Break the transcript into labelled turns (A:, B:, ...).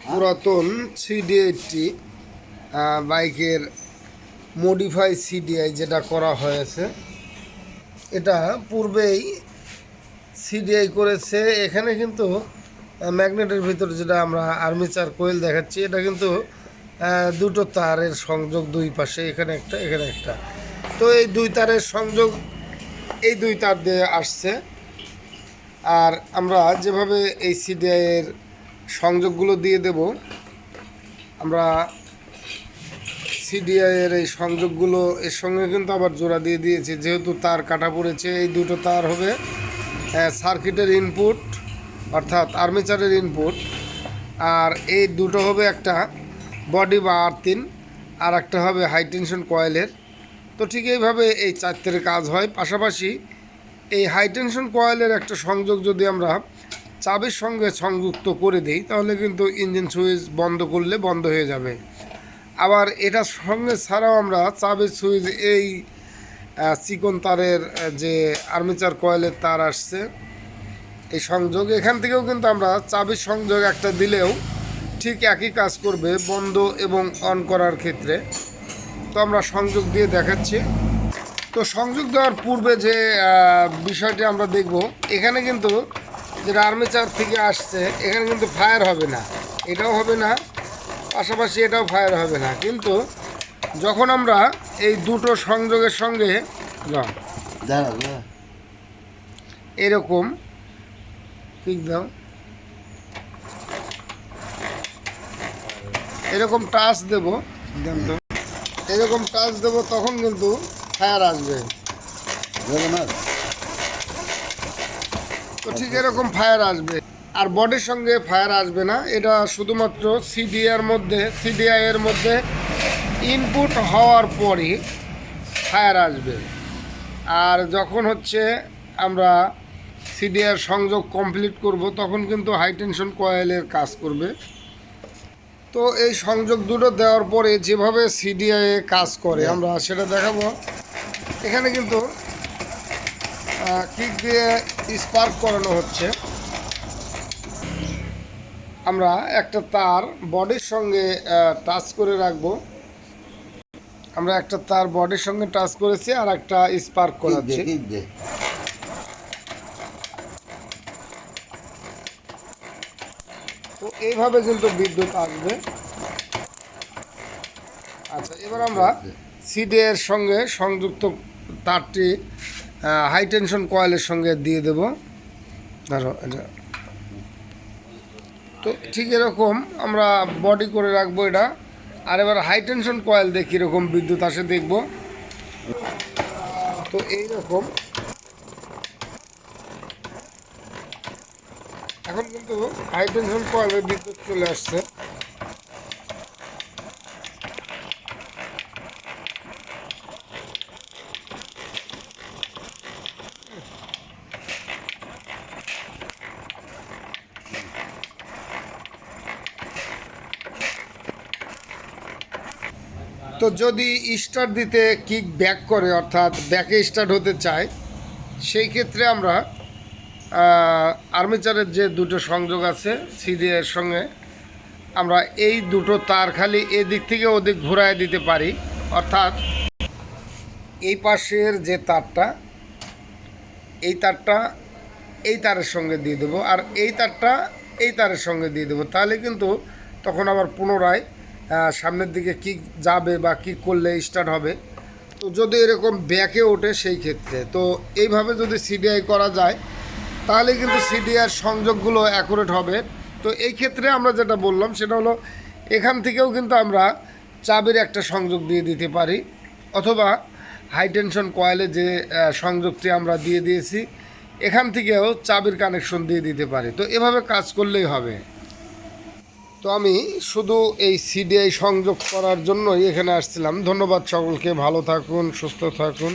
A: পুরাতন সিডিআইটি বাইকের modify CDI যেটা করা হয়েছে, এটা পূর্বেই সিডিআই করেছে। এখানে কিন্তু ম্যাগনেটের ভিতর যেটা আমরা আর্মেচার কোয়েল দেখাচ্ছি, এটা কিন্তু দুটো তারের সংযোগ দুই পাশে, এখানে একটা এখানে একটা। তো এই দুই তারের সংযোগ এই দুই তার দিয়ে আসছে। আর আমরা যেভাবে এই সিডিআইয়ের সংযোগগুলো দিয়ে দেব, আমরা সিডিআইয়ের এই সংযোগগুলো এর সঙ্গে কিন্তু আবার জোড়া দিয়ে দিয়েছি, যেহেতু তার কাটা পড়েছে। এই দুটো তার হবে সার্কিটের ইনপুট অর্থাৎ আর্মেচারের ইনপুট, আর এই দুটো হবে একটা বডি বা আর্থিন, আর একটা হবে হাই টেনশন কয়েলের। তো ঠিক এইভাবে এই চারটের কাজ হয়। পাশাপাশি এই হাই টেনশন কয়েলের একটা সংযোগ যদি আমরা চাবির সঙ্গে সংযুক্ত করে দিই, তাহলে কিন্তু ইঞ্জিন সুইচ বন্ধ করলে বন্ধ হয়ে যাবে। আবার এটার সঙ্গে ছাড়াও আমরা চাবির সুইচ এই চিকন তারের যে আর্মেচার কয়েলের তার আসছে, এই সংযোগ এখান থেকেও কিন্তু আমরা চাবির সংযোগ একটা দিলেও ঠিক একই কাজ করবে বন্ধ এবং অন করার ক্ষেত্রে। তো আমরা সংযোগ দিয়ে দেখাচ্ছি। তো সংযোগ দেওয়ার পূর্বে যে বিষয়টি আমরা দেখব, এখানে কিন্তু যেটা আর্মেচার থেকে আসছে, এখানে কিন্তু ফায়ার হবে না, এটাও হবে না, পাশাপাশি এটাও ফায়ার হবে না। কিন্তু যখন আমরা এই দুটো সংযোগের সঙ্গে এরকম ঠিক দাও, এরকম টাচ দেব, এরকম টাচ দেব, তখন কিন্তু ফায়ার আসবে। তো ঠিক এরকম ফায়ার আসবে, আর বডির সঙ্গে ফায়ার আসবে না। এটা শুধুমাত্র সিডিআই এর মধ্যে ইনপুট হওয়ার পরই ফায়ার আসবে। আর যখন হচ্ছে আমরা সিডিআই সংযোগ কমপ্লিট করব, তখন কিন্তু হাই টেনশন কয়েলের কাজ করবে। তো এই সংযোগ দুটো দেওয়ার পরে যেভাবে সিডিআই কাজ করে আমরা সেটা দেখাবো। এখানে কিন্তু কিক দিয়ে স্পার্ক করানো হচ্ছে। আমরা একটা তার বডির সঙ্গে টাচ করে রাখবো। আমরা একটা তার বডির সঙ্গে টাচ করেছি, আর একটা স্পার্ক করাচ্ছি। তো এইভাবে কিন্তু বিদ্যুৎ আসবে। আচ্ছা, এবার আমরা সিডিআইয়ের সঙ্গে সংযুক্ত তারটি হাই টেনশন কয়েলের সঙ্গে দিয়ে দেব। ধরো এটা, তো ঠিক এরকম আমরা বডি করে রাখবো এটা। আর এবার হাই টেনশন কয়েল দিয়ে কীরকম বিদ্যুৎ আসে দেখব। তো এইরকম এখন কিন্তু হাই টেনশন কয়েলের বিদ্যুৎ চলে আসছে। তো যদি স্টার্ট দিতে কিক ব্যাক করে, অর্থাৎ ব্যাকে স্টার্ট হতে চায়, সেই ক্ষেত্রে আমরা আর্মেচারের যে দুটো সংযোগ আছে সিডিআইয়ের সঙ্গে, আমরা এই দুটো তার খালি এদিক থেকে ওদিক ঘুরায় দিতে পারি। অর্থাৎ এই পাশের যে তারটা, এই তারটা এই তারের সঙ্গে দিয়ে দেবো, আর এই তারটা এই তারের সঙ্গে দিয়ে দেবো। তাহলে কিন্তু তখন আবার পুনরায় সামনের দিকে কিক যাবে বা কিক করলে স্টার্ট হবে। তো যদি এরকম ব্যাকে ওঠে সেই ক্ষেত্রে, তো এইভাবে যদি সিডিআই করা যায়, তাহলে কিন্তু সিডিআইয়ের সংযোগগুলো অ্যাকুরেট হবে। তো এই ক্ষেত্রে আমরা যেটা বললাম সেটা হলো, এখান থেকেও কিন্তু আমরা চাবির একটা সংযোগ দিয়ে দিতে পারি, অথবা হাই টেনশন কয়েলে যে সংযোগটি আমরা দিয়ে দিয়েছি, এখান থেকেও চাবির কানেকশন দিয়ে দিতে পারি। তো এভাবে কাজ করলেই হবে। তো আমি শুধু এই সিডিআই সংযোগ করার জন্যই এখানে আসছিলাম। ধন্যবাদ সকলকে, ভালো থাকুন, সুস্থ থাকুন।